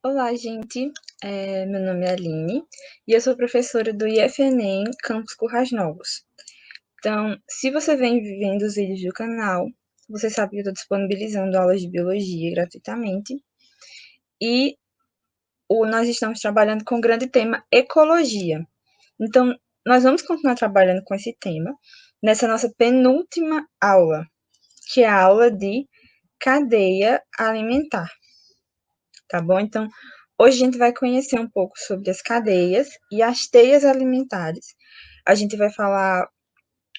Olá, gente. Meu nome é Aline e eu sou professora do IFNEM Campus Currais Novos. Então, se você vem vendo os vídeos do canal, você sabe que eu estou disponibilizando aulas de biologia gratuitamente. E nós estamos trabalhando com o grande tema ecologia. Então, nós vamos continuar trabalhando com esse tema nessa nossa penúltima aula, que é a aula de cadeia alimentar. Tá bom? Então, hoje a gente vai conhecer um pouco sobre as cadeias e as teias alimentares. A gente vai falar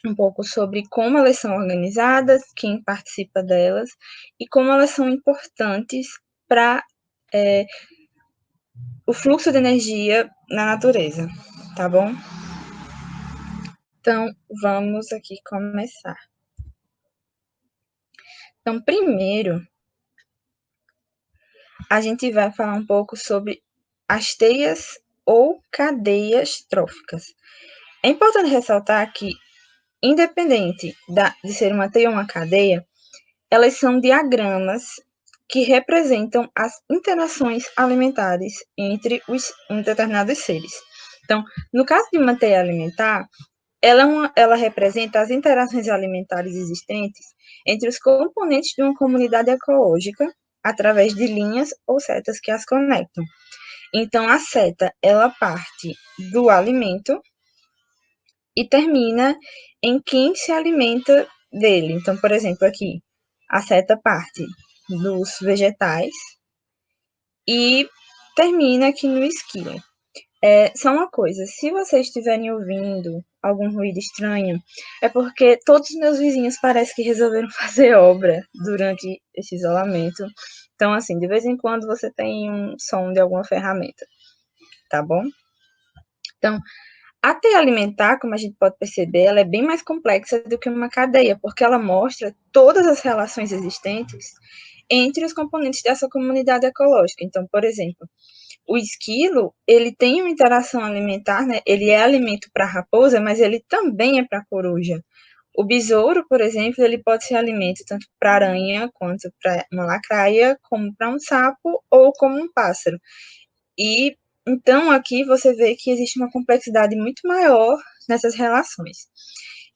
um pouco sobre como elas são organizadas, quem participa delas e como elas são importantes para o fluxo de energia na natureza, tá bom? Então, vamos aqui começar. Então, primeiro, a gente vai falar um pouco sobre as teias ou cadeias tróficas. É importante ressaltar que, independente de ser uma teia ou uma cadeia, elas são diagramas que representam as interações alimentares entre determinados seres. Então, no caso de uma teia alimentar, ela representa as interações alimentares existentes entre os componentes de uma comunidade ecológica através de linhas ou setas que as conectam. Então, a seta, ela parte do alimento e termina em quem se alimenta dele. Então, por exemplo, aqui, a seta parte dos vegetais e termina aqui no esquilo. Só uma coisa, se vocês estiverem ouvindo algum ruído estranho, é porque todos os meus vizinhos parece que resolveram fazer obra durante esse isolamento. Então, assim, de vez em quando você tem um som de alguma ferramenta, tá bom? Então, a teia alimentar, como a gente pode perceber, ela é bem mais complexa do que uma cadeia, porque ela mostra todas as relações existentes entre os componentes dessa comunidade ecológica. Então, por exemplo, o esquilo, ele tem uma interação alimentar, né? Ele é alimento para a raposa, mas ele também é para a coruja. O besouro, por exemplo, ele pode ser alimento tanto para aranha quanto para uma lacraia, como para um sapo ou como um pássaro. E então aqui você vê que existe uma complexidade muito maior nessas relações.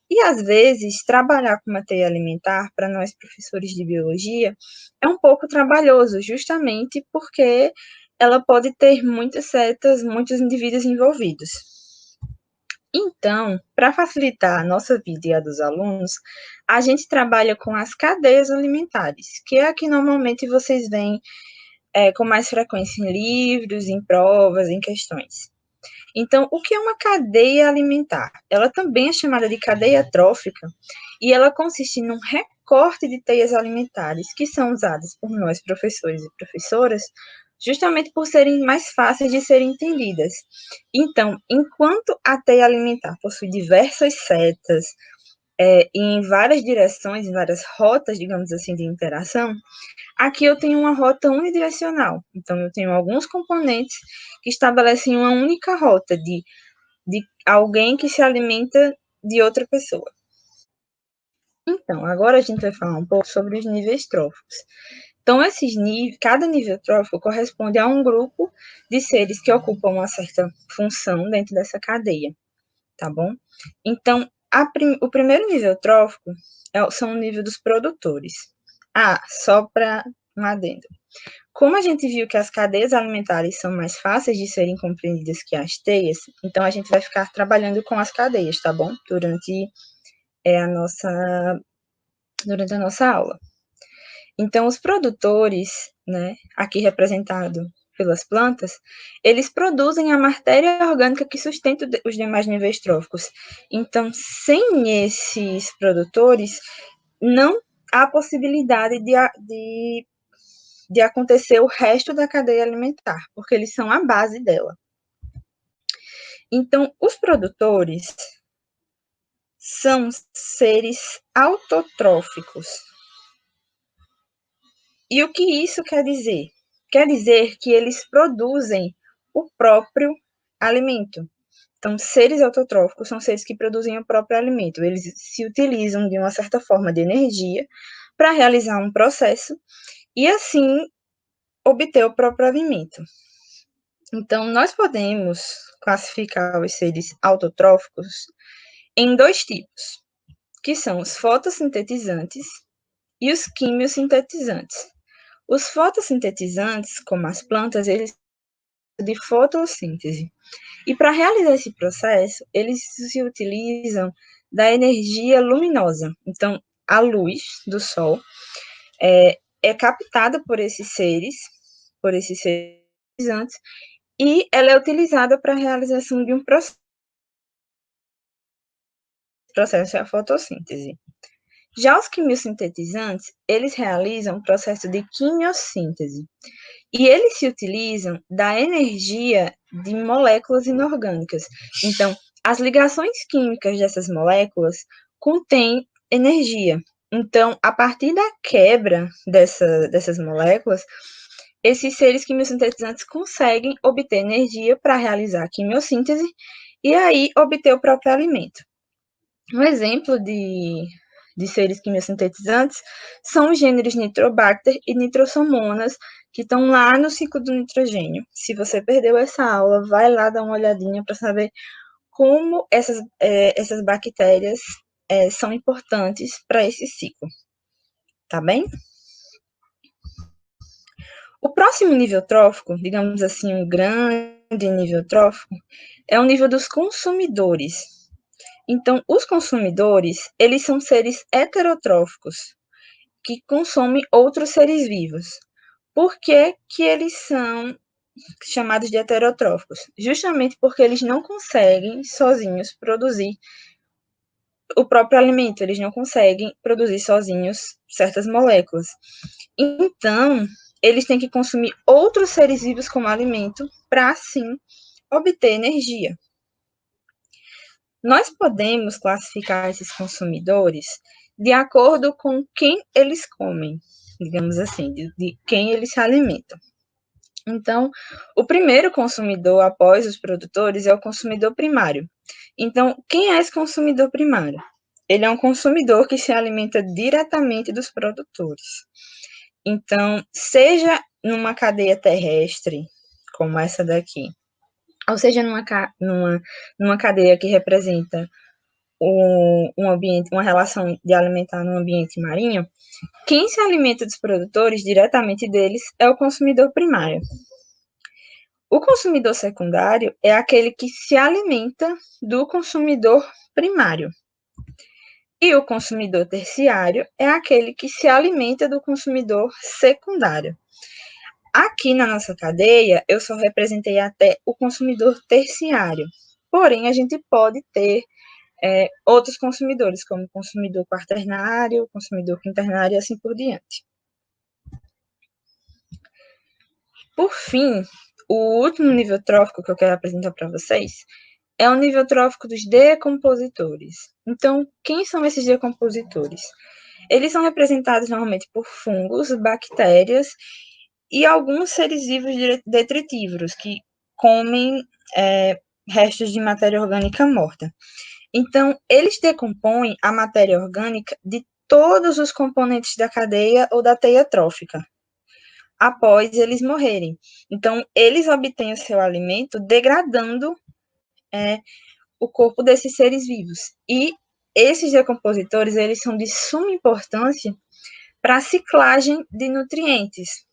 E às vezes trabalhar com uma teia alimentar para nós professores de biologia é um pouco trabalhoso, justamente porque ela pode ter muitas setas, muitos indivíduos envolvidos. Então, para facilitar a nossa vida e a dos alunos, a gente trabalha com as cadeias alimentares, que é a que normalmente vocês veem com mais frequência em livros, em provas, em questões. Então, o que é uma cadeia alimentar? Ela também é chamada de cadeia trófica e ela consiste num recorte de teias alimentares que são usadas por nós, professores e professoras, justamente por serem mais fáceis de serem entendidas. Então, enquanto a teia alimentar possui diversas setas, em várias direções, em várias rotas, digamos assim, de interação, aqui eu tenho uma rota unidirecional. Então, eu tenho alguns componentes que estabelecem uma única rota de alguém que se alimenta de outra pessoa. Então, agora a gente vai falar um pouco sobre os níveis tróficos. Então, cada nível trófico corresponde a um grupo de seres que ocupam uma certa função dentro dessa cadeia, tá bom? Então, o primeiro nível trófico são o nível dos produtores. Só para um adendo. Como a gente viu que as cadeias alimentares são mais fáceis de serem compreendidas que as teias, então a gente vai ficar trabalhando com as cadeias, tá bom? Durante a nossa aula. Então, os produtores, né, aqui representado pelas plantas, eles produzem a matéria orgânica que sustenta os demais níveis tróficos. Então, sem esses produtores, não há possibilidade de acontecer o resto da cadeia alimentar, porque eles são a base dela. Então, os produtores são seres autotróficos. E o que isso quer dizer? Quer dizer que eles produzem o próprio alimento. Então, seres autotróficos são seres que produzem o próprio alimento. Eles se utilizam de uma certa forma de energia para realizar um processo e assim obter o próprio alimento. Então, nós podemos classificar os seres autotróficos em dois tipos, que são os fotossintetizantes e os quimiosintetizantes. Os fotossintetizantes, como as plantas, eles de fotossíntese. E para realizar esse processo, eles se utilizam da energia luminosa. Então, a luz do Sol é captada por esses seres antes, e ela é utilizada para a realização de um processo é a fotossíntese. Já os quimiosintetizantes, eles realizam um processo de quimiossíntese, e eles se utilizam da energia de moléculas inorgânicas. Então, as ligações químicas dessas moléculas contêm energia. Então, a partir da quebra dessas moléculas, esses seres quimiosintetizantes conseguem obter energia para realizar a quimiossíntese e aí obter o próprio alimento. Um exemplo de seres quimiosintetizantes são os gêneros Nitrobacter e Nitrosomonas, que estão lá no ciclo do nitrogênio. Se você perdeu essa aula, vai lá dar uma olhadinha para saber como essas bactérias são importantes para esse ciclo. Tá bem? O próximo nível trófico, digamos assim, um grande nível trófico, é o nível dos consumidores. Então, os consumidores, eles são seres heterotróficos, que consomem outros seres vivos. Por que que eles são chamados de heterotróficos? Justamente porque eles não conseguem sozinhos produzir o próprio alimento, eles não conseguem produzir sozinhos certas moléculas. Então, eles têm que consumir outros seres vivos como alimento para, assim, obter energia. Nós podemos classificar esses consumidores de acordo com quem eles comem, digamos assim, de quem eles se alimentam. Então, o primeiro consumidor após os produtores é o consumidor primário. Então, quem é esse consumidor primário? Ele é um consumidor que se alimenta diretamente dos produtores. Então, seja numa cadeia terrestre, como essa daqui, ou seja numa cadeia que representa um ambiente, uma relação de alimentar no ambiente marinho, quem se alimenta dos produtores diretamente deles é o consumidor primário. O consumidor secundário é aquele que se alimenta do consumidor primário. E o consumidor terciário é aquele que se alimenta do consumidor secundário. Aqui na nossa cadeia, eu só representei até o consumidor terciário. Porém, a gente pode ter outros consumidores, como consumidor quaternário, consumidor quinternário e assim por diante. Por fim, o último nível trófico que eu quero apresentar para vocês é o nível trófico dos decompositores. Então, quem são esses decompositores? Eles são representados normalmente por fungos, bactérias e alguns seres vivos detritívoros, que comem restos de matéria orgânica morta. Então, eles decompõem a matéria orgânica de todos os componentes da cadeia ou da teia trófica, após eles morrerem. Então, eles obtêm o seu alimento degradando o corpo desses seres vivos. E esses decompositores, eles são de suma importância para a ciclagem de nutrientes.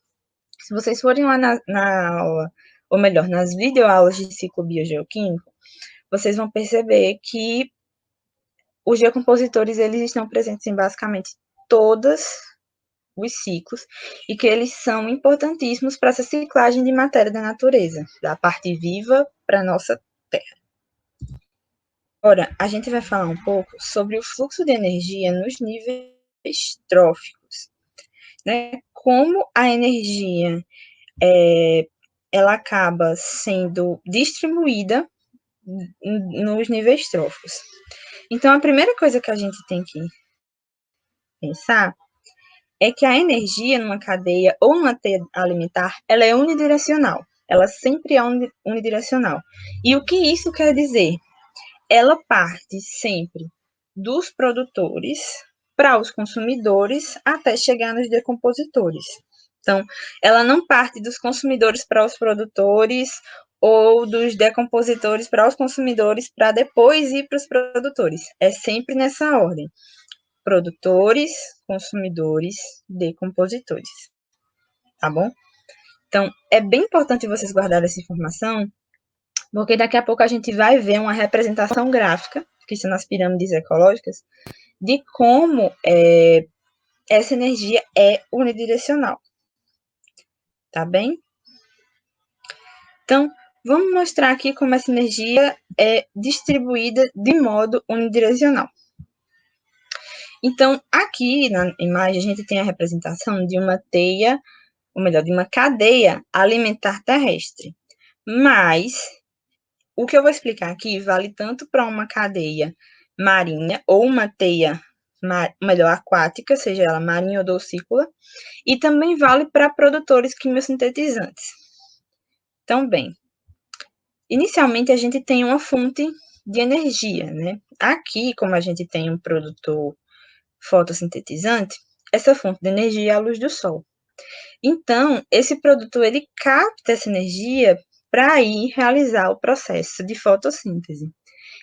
Se vocês forem lá na aula, ou melhor, nas videoaulas de ciclo biogeoquímico, vocês vão perceber que os decompositores, eles estão presentes em basicamente todos os ciclos, e que eles são importantíssimos para essa ciclagem de matéria da natureza, da parte viva para a nossa Terra. Agora, a gente vai falar um pouco sobre o fluxo de energia nos níveis tróficos, né? Como a energia ela acaba sendo distribuída nos níveis tróficos. Então, a primeira coisa que a gente tem que pensar é que a energia numa cadeia ou numa teia alimentar, ela é unidirecional. Ela sempre é unidirecional. E o que isso quer dizer? Ela parte sempre dos produtores para os consumidores até chegar nos decompositores. Então, ela não parte dos consumidores para os produtores ou dos decompositores para os consumidores para depois ir para os produtores. É sempre nessa ordem: produtores, consumidores, decompositores. Tá bom? Então, é bem importante vocês guardarem essa informação, porque daqui a pouco a gente vai ver uma representação gráfica, que são as pirâmides ecológicas, de como essa energia é unidirecional. Tá bem? Então, vamos mostrar aqui como essa energia é distribuída de modo unidirecional. Então, aqui na imagem, a gente tem a representação de uma teia, ou melhor, de uma cadeia alimentar terrestre. Mas, o que eu vou explicar aqui vale tanto para uma cadeia marinha ou uma teia, melhor, aquática, seja ela marinha ou dorsícola, e também vale para produtores quimiosintetizantes. Então, bem, inicialmente a gente tem uma fonte de energia, né? Aqui, como a gente tem um produtor fotossintetizante, essa fonte de energia é a luz do sol. Então, esse produtor, ele capta essa energia para ir realizar o processo de fotossíntese.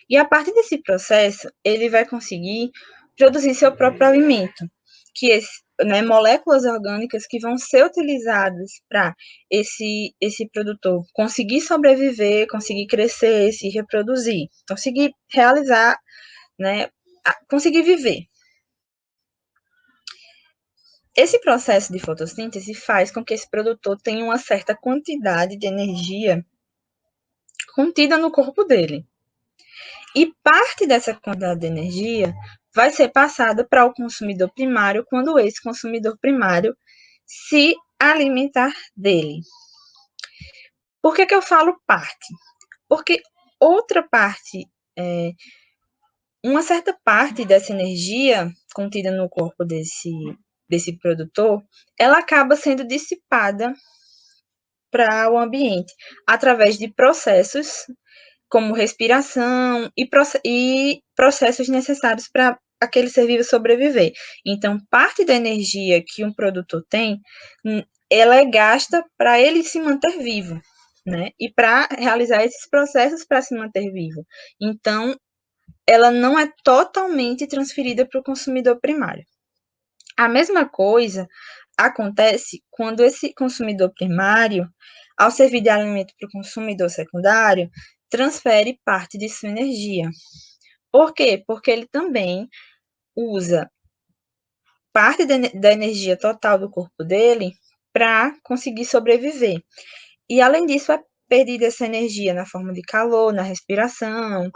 E a partir desse processo, ele vai conseguir produzir seu próprio alimento, que moléculas orgânicas que vão ser utilizadas para esse produtor conseguir sobreviver, conseguir crescer, se reproduzir, conseguir realizar, conseguir viver. Esse processo de fotossíntese faz com que esse produtor tenha uma certa quantidade de energia contida no corpo dele. E parte dessa quantidade de energia vai ser passada para o consumidor primário quando esse consumidor primário se alimentar dele. Por que eu falo parte? Porque outra parte, uma certa parte dessa energia contida no corpo desse produtor, ela acaba sendo dissipada para o ambiente através de processos como respiração e processos necessários para aquele ser vivo sobreviver. Então, parte da energia que um produtor tem, ela é gasta para ele se manter vivo, né? E para realizar esses processos para se manter vivo. Então, ela não é totalmente transferida para o consumidor primário. A mesma coisa acontece quando esse consumidor primário, ao servir de alimento para o consumidor secundário, transfere parte de sua energia. Por quê? Porque ele também usa parte da energia total do corpo dele para conseguir sobreviver. E, além disso, é perdida essa energia na forma de calor, na respiração,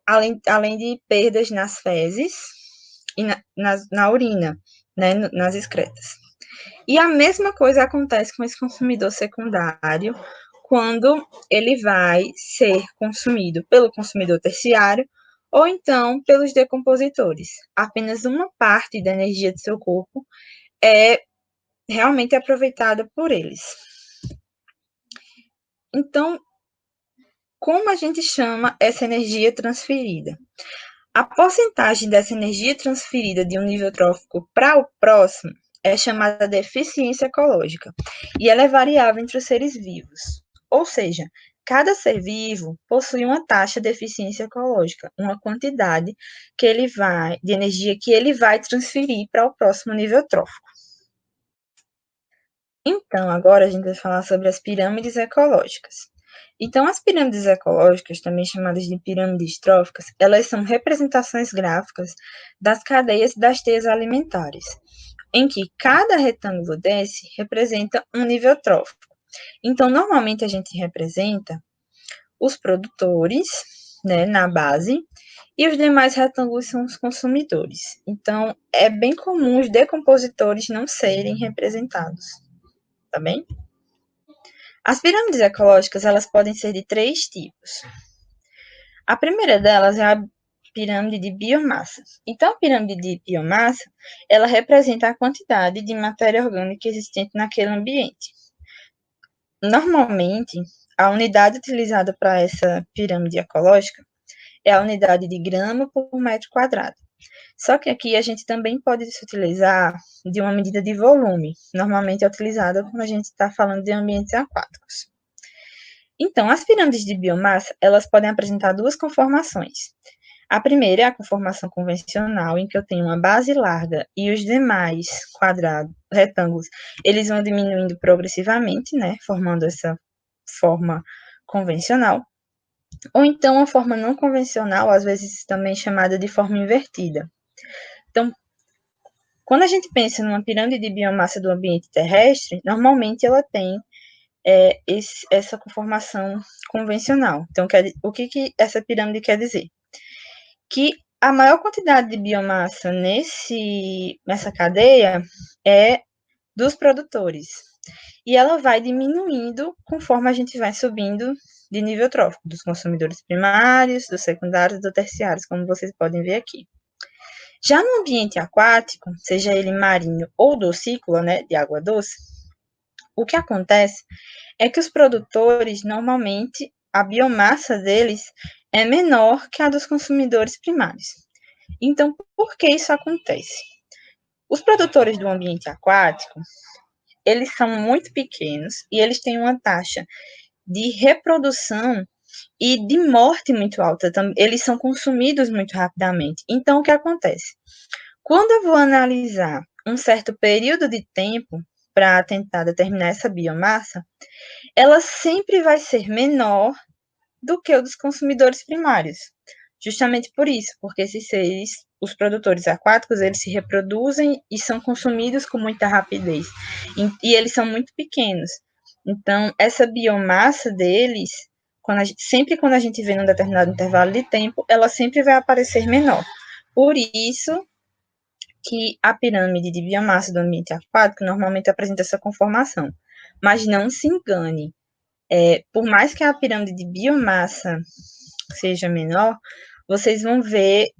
além de perdas nas fezes e na urina, né, nas excretas. E a mesma coisa acontece com esse consumidor secundário quando ele vai ser consumido pelo consumidor terciário ou então pelos decompositores. Apenas uma parte da energia do seu corpo é realmente aproveitada por eles. Então, como a gente chama essa energia transferida? A porcentagem dessa energia transferida de um nível trófico para o próximo é chamada de eficiência ecológica, e ela é variável entre os seres vivos. Ou seja, cada ser vivo possui uma taxa de eficiência ecológica, uma quantidade de energia que ele vai transferir para o próximo nível trófico. Então, agora a gente vai falar sobre as pirâmides ecológicas. Então, as pirâmides ecológicas, também chamadas de pirâmides tróficas, elas são representações gráficas das cadeias das teias alimentares, em que cada retângulo desse representa um nível trófico. Então, normalmente a gente representa os produtores, né, na base, e os demais retângulos são os consumidores. Então, é bem comum os decompositores não serem representados, tá bem? As pirâmides ecológicas, elas podem ser de 3 tipos. A primeira delas é a pirâmide de biomassa. Então, a pirâmide de biomassa, ela representa a quantidade de matéria orgânica existente naquele ambiente. Normalmente, a unidade utilizada para essa pirâmide ecológica é a unidade de grama por metro quadrado. Só que aqui a gente também pode se utilizar de uma medida de volume, normalmente é utilizada quando a gente está falando de ambientes aquáticos. Então, as pirâmides de biomassa, elas podem apresentar duas conformações. A primeira é a conformação convencional, em que eu tenho uma base larga e os demais quadrados, retângulos, eles vão diminuindo progressivamente, né, formando essa forma convencional. Ou então, a forma não convencional, às vezes também chamada de forma invertida. Então, quando a gente pensa numa pirâmide de biomassa do ambiente terrestre, normalmente ela tem essa conformação convencional. Então, o que essa pirâmide quer dizer? Que a maior quantidade de biomassa nessa cadeia é dos produtores. E ela vai diminuindo conforme a gente vai subindo de nível trófico, dos consumidores primários, dos secundários e dos terciários, como vocês podem ver aqui. Já no ambiente aquático, seja ele marinho ou docícola, né, de água doce, o que acontece é que os produtores, normalmente, a biomassa deles é menor que a dos consumidores primários. Então, por que isso acontece? Os produtores do ambiente aquático, eles são muito pequenos e eles têm uma taxa de reprodução e de morte muito alta. Eles são consumidos muito rapidamente. Então, o que acontece? Quando eu vou analisar um certo período de tempo para tentar determinar essa biomassa, ela sempre vai ser menor do que o dos consumidores primários. Justamente por isso, porque esses seres, os produtores aquáticos, eles se reproduzem e são consumidos com muita rapidez. E eles são muito pequenos. Então, essa biomassa deles, sempre quando a gente vê num determinado intervalo de tempo, ela sempre vai aparecer menor. Por isso que a pirâmide de biomassa do ambiente aquático normalmente apresenta essa conformação. Mas não se engane, por mais que a pirâmide de biomassa seja menor, vocês vão ver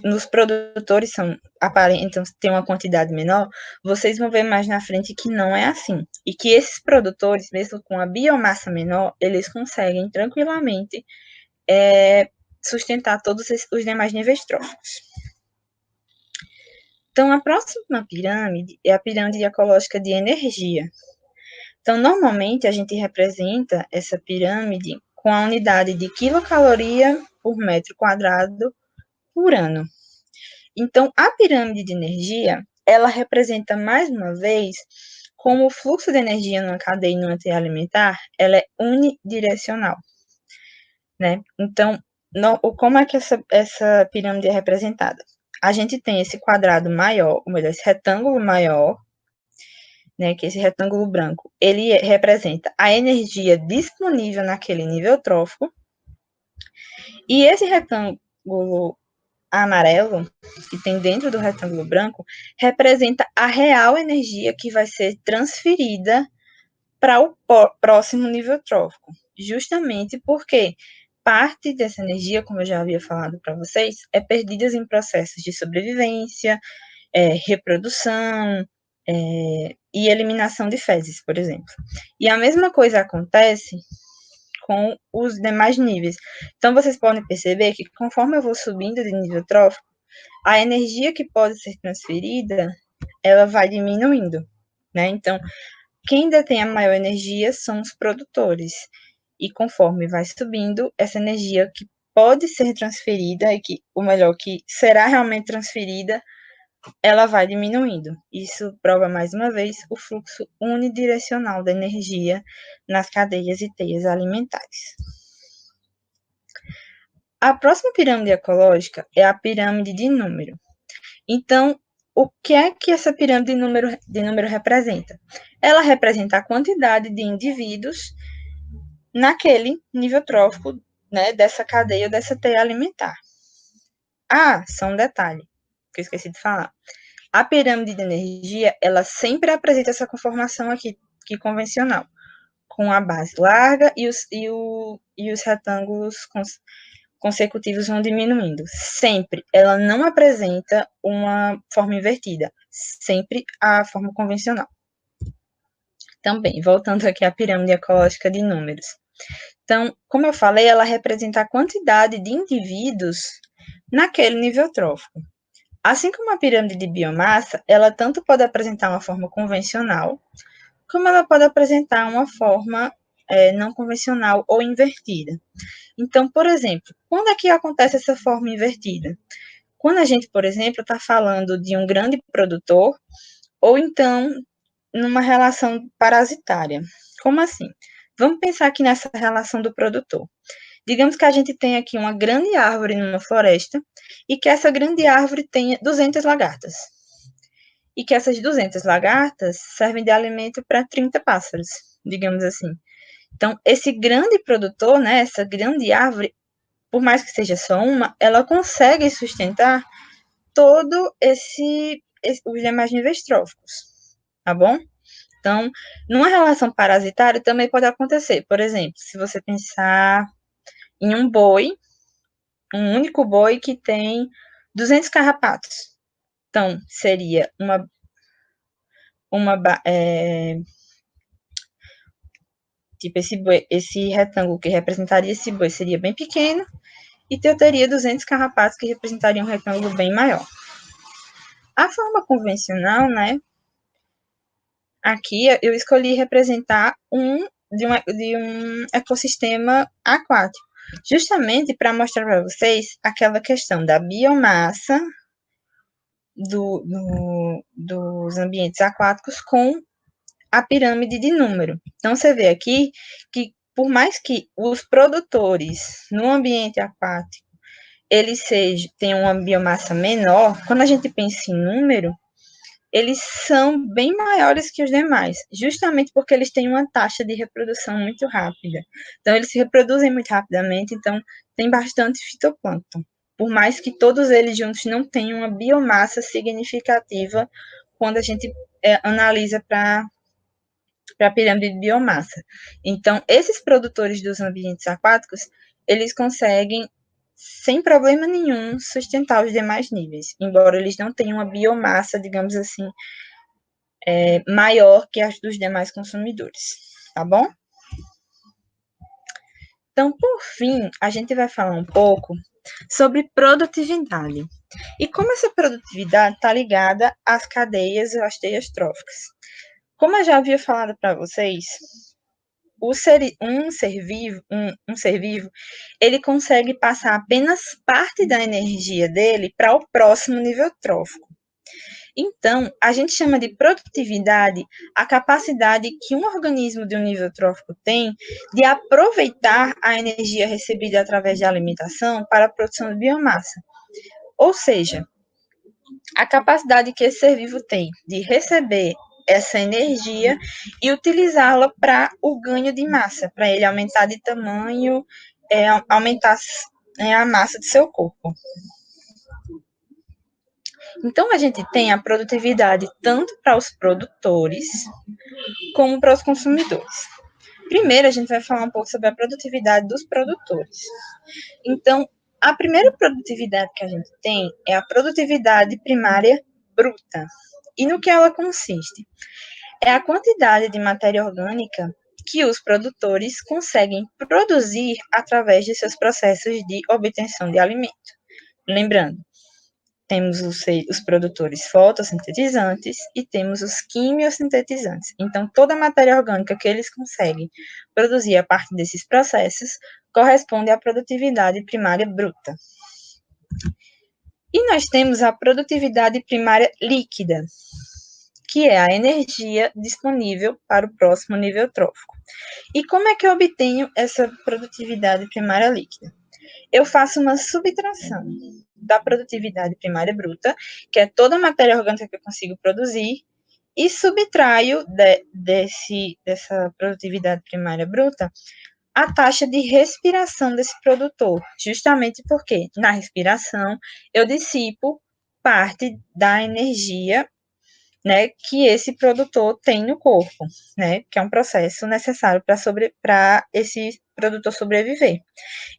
nos produtores aparentam ter uma quantidade menor, vocês vão ver mais na frente que não é assim. E que esses produtores, mesmo com a biomassa menor, eles conseguem tranquilamente sustentar todos os demais níveis tróficos. Então, a próxima pirâmide é a pirâmide ecológica de energia. Então, normalmente, a gente representa essa pirâmide com a unidade de quilocaloria por metro quadrado por ano. Então, a pirâmide de energia, ela representa, mais uma vez, como o fluxo de energia numa cadeia e numa cadeia alimentar, ela é unidirecional, né? Então, como é que essa pirâmide é representada? A gente tem esse quadrado maior, ou melhor, esse retângulo maior, né, que esse retângulo branco, ele representa a energia disponível naquele nível trófico, e esse retângulo amarelo, que tem dentro do retângulo branco, representa a real energia que vai ser transferida para o próximo nível trófico, justamente porque parte dessa energia, como eu já havia falado para vocês, é perdida em processos de sobrevivência, reprodução, e eliminação de fezes, por exemplo. E a mesma coisa acontece com os demais níveis. Então, vocês podem perceber que conforme eu vou subindo de nível trófico, a energia que pode ser transferida, ela vai diminuindo, né? Então, quem detém a maior energia são os produtores. E conforme vai subindo, essa energia que pode ser transferida, ou melhor, que será realmente transferida, ela vai diminuindo. Isso prova, mais uma vez, o fluxo unidirecional da energia nas cadeias e teias alimentares. A próxima pirâmide ecológica é a pirâmide de número. Então, o que é que essa pirâmide de número representa? Ela representa a quantidade de indivíduos naquele nível trófico, né, dessa cadeia, dessa teia alimentar. Só um detalhe que eu esqueci de falar. A pirâmide de energia, ela sempre apresenta essa conformação aqui convencional, com a base larga e os retângulos consecutivos vão diminuindo. Sempre. Ela não apresenta uma forma invertida. Sempre a forma convencional. Também, voltando aqui à pirâmide ecológica de números. Então, como eu falei, ela representa a quantidade de indivíduos naquele nível trófico. Assim como a pirâmide de biomassa, ela tanto pode apresentar uma forma convencional, como ela pode apresentar uma forma não convencional ou invertida. Então, por exemplo, quando é que acontece essa forma invertida? Quando a gente, por exemplo, está falando de um grande produtor, ou então numa relação parasitária. Como assim? Vamos pensar aqui nessa relação do produtor. Digamos que a gente tem aqui uma grande árvore numa floresta e que essa grande árvore tenha 200 lagartas. E que essas 200 lagartas servem de alimento para 30 pássaros, digamos assim. Então, esse grande produtor, né, essa grande árvore, por mais que seja só uma, ela consegue sustentar todo os demais níveis tróficos, tá bom? Então, numa relação parasitária também pode acontecer. Por exemplo, se você pensar em um boi, um único boi que tem 200 carrapatos. Então, seria uma tipo esse retângulo que representaria esse boi seria bem pequeno e eu teria 200 carrapatos que representariam um retângulo bem maior. A forma convencional, né? Aqui eu escolhi representar de um ecossistema aquático, justamente para mostrar para vocês aquela questão da biomassa dos ambientes aquáticos com a pirâmide de número. Então, você vê aqui que, por mais que os produtores no ambiente aquático eles tenham uma biomassa menor, quando a gente pensa em número, eles são bem maiores que os demais, justamente porque eles têm uma taxa de reprodução muito rápida. Então, eles se reproduzem muito rapidamente, então tem bastante fitoplâncton. Por mais que todos eles juntos não tenham uma biomassa significativa quando a gente analisa para a pirâmide de biomassa. Então, esses produtores dos ambientes aquáticos, eles conseguem, sem problema nenhum, sustentar os demais níveis, embora eles não tenham uma biomassa, digamos assim, maior que as dos demais consumidores, tá bom? Então, por fim, a gente vai falar um pouco sobre produtividade. E como essa produtividade está ligada às cadeias e às teias tróficas. Como eu já havia falado para vocês, um ser vivo, ele consegue passar apenas parte da energia dele para o próximo nível trófico. Então, a gente chama de produtividade a capacidade que um organismo de um nível trófico tem de aproveitar a energia recebida através de alimentação para a produção de biomassa. Ou seja, a capacidade que esse ser vivo tem de receber essa energia e utilizá-la para o ganho de massa, para ele aumentar de tamanho, aumentar a massa de seu corpo. Então, a gente tem a produtividade tanto para os produtores como para os consumidores. Primeiro, a gente vai falar um pouco sobre a produtividade dos produtores. Então, a primeira produtividade que a gente tem é a produtividade primária bruta. E no que ela consiste? É a quantidade de matéria orgânica que os produtores conseguem produzir através de seus processos de obtenção de alimento. Lembrando, temos os produtores fotossintetizantes e temos os quimiosintetizantes. Então, toda a matéria orgânica que eles conseguem produzir a partir desses processos corresponde à produtividade primária bruta. E nós temos a produtividade primária líquida, que é a energia disponível para o próximo nível trófico. E como é que eu obtenho essa produtividade primária líquida? Eu faço uma subtração da produtividade primária bruta, que é toda a matéria orgânica que eu consigo produzir, e subtraio dessa produtividade primária bruta a taxa de respiração desse produtor, justamente porque na respiração eu dissipo parte da energia, né, que esse produtor tem no corpo, né, que é um processo necessário para esse produtor sobreviver.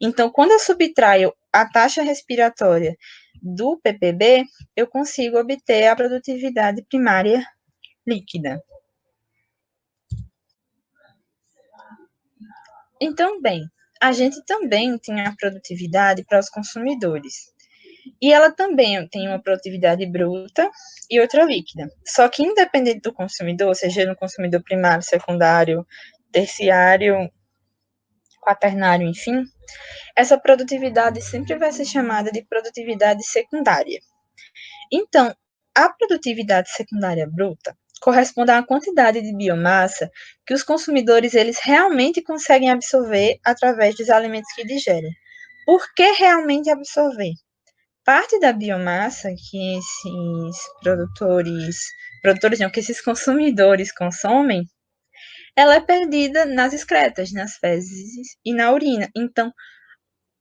Então, quando eu subtraio a taxa respiratória do PPB, eu consigo obter a produtividade primária líquida. Então, bem, a gente também tem a produtividade para os consumidores. E ela também tem uma produtividade bruta e outra líquida. Só que independente do consumidor, seja no consumidor primário, secundário, terciário, quaternário, enfim, essa produtividade sempre vai ser chamada de produtividade secundária. Então, a produtividade secundária bruta corresponde à quantidade de biomassa que os consumidores eles realmente conseguem absorver através dos alimentos que digerem. Por que realmente absorver? Parte da biomassa que esses produtores não, que esses consumidores consomem, ela é perdida nas excretas, nas fezes e na urina. Então,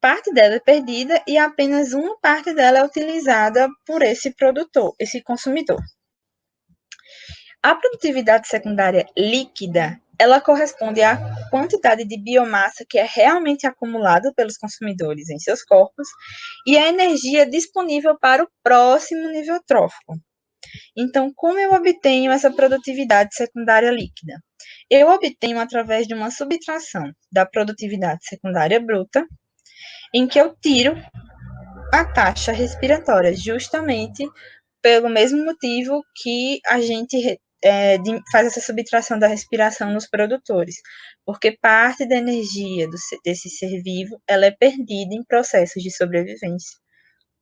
parte dela é perdida e apenas uma parte dela é utilizada por esse produtor, esse consumidor. A produtividade secundária líquida, ela corresponde à quantidade de biomassa que é realmente acumulada pelos consumidores em seus corpos e a energia disponível para o próximo nível trófico. Então, como eu obtenho essa produtividade secundária líquida? Eu obtenho através de uma subtração da produtividade secundária bruta, em que eu tiro a taxa respiratória, justamente pelo mesmo motivo que a gente faz essa subtração da respiração nos produtores, porque parte da energia desse ser vivo ela é perdida em processos de sobrevivência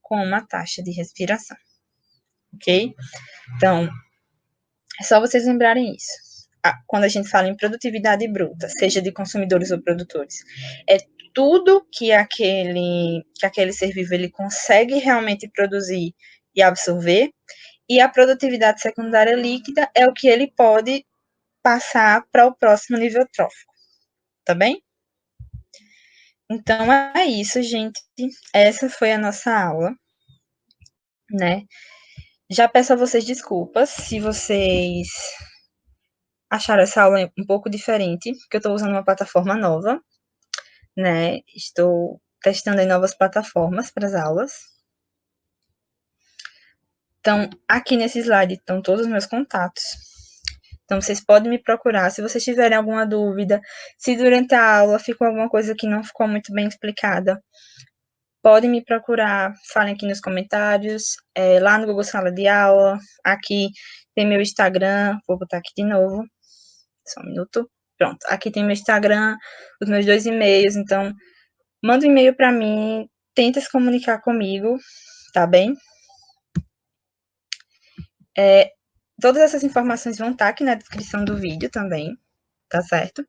com uma taxa de respiração, ok? Então, é só vocês lembrarem isso. Quando a gente fala em produtividade bruta, seja de consumidores ou produtores, é tudo que aquele ser vivo ele consegue realmente produzir e absorver, e a produtividade secundária líquida é o que ele pode passar para o próximo nível trófico, tá bem? Então é isso, gente. Essa foi a nossa aula, né? Já peço a vocês desculpas se vocês acharam essa aula um pouco diferente, porque eu estou usando uma plataforma nova, né? Estou testando em novas plataformas para as aulas. Então, aqui nesse slide estão todos os meus contatos. Então, vocês podem me procurar. Se vocês tiverem alguma dúvida, se durante a aula ficou alguma coisa que não ficou muito bem explicada, podem me procurar, falem aqui nos comentários, lá no Google Sala de Aula. Aqui tem meu Instagram, vou botar aqui de novo, só um minuto. Pronto, aqui tem meu Instagram, os meus 2 e-mails, então manda um e-mail para mim, tenta se comunicar comigo, tá bem? Todas essas informações vão estar aqui na descrição do vídeo também, tá certo?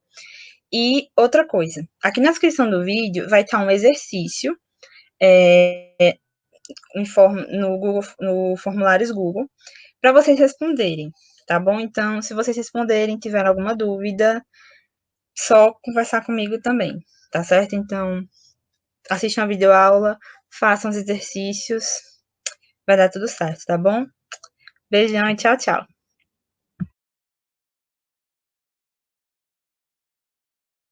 E outra coisa, aqui na descrição do vídeo vai estar um exercício no formulários Google para vocês responderem, tá bom? Então, se vocês responderem, tiver alguma dúvida, só conversar comigo também, tá certo? Então, assistam a videoaula, façam os exercícios, vai dar tudo certo, tá bom? Beijão e tchau, tchau.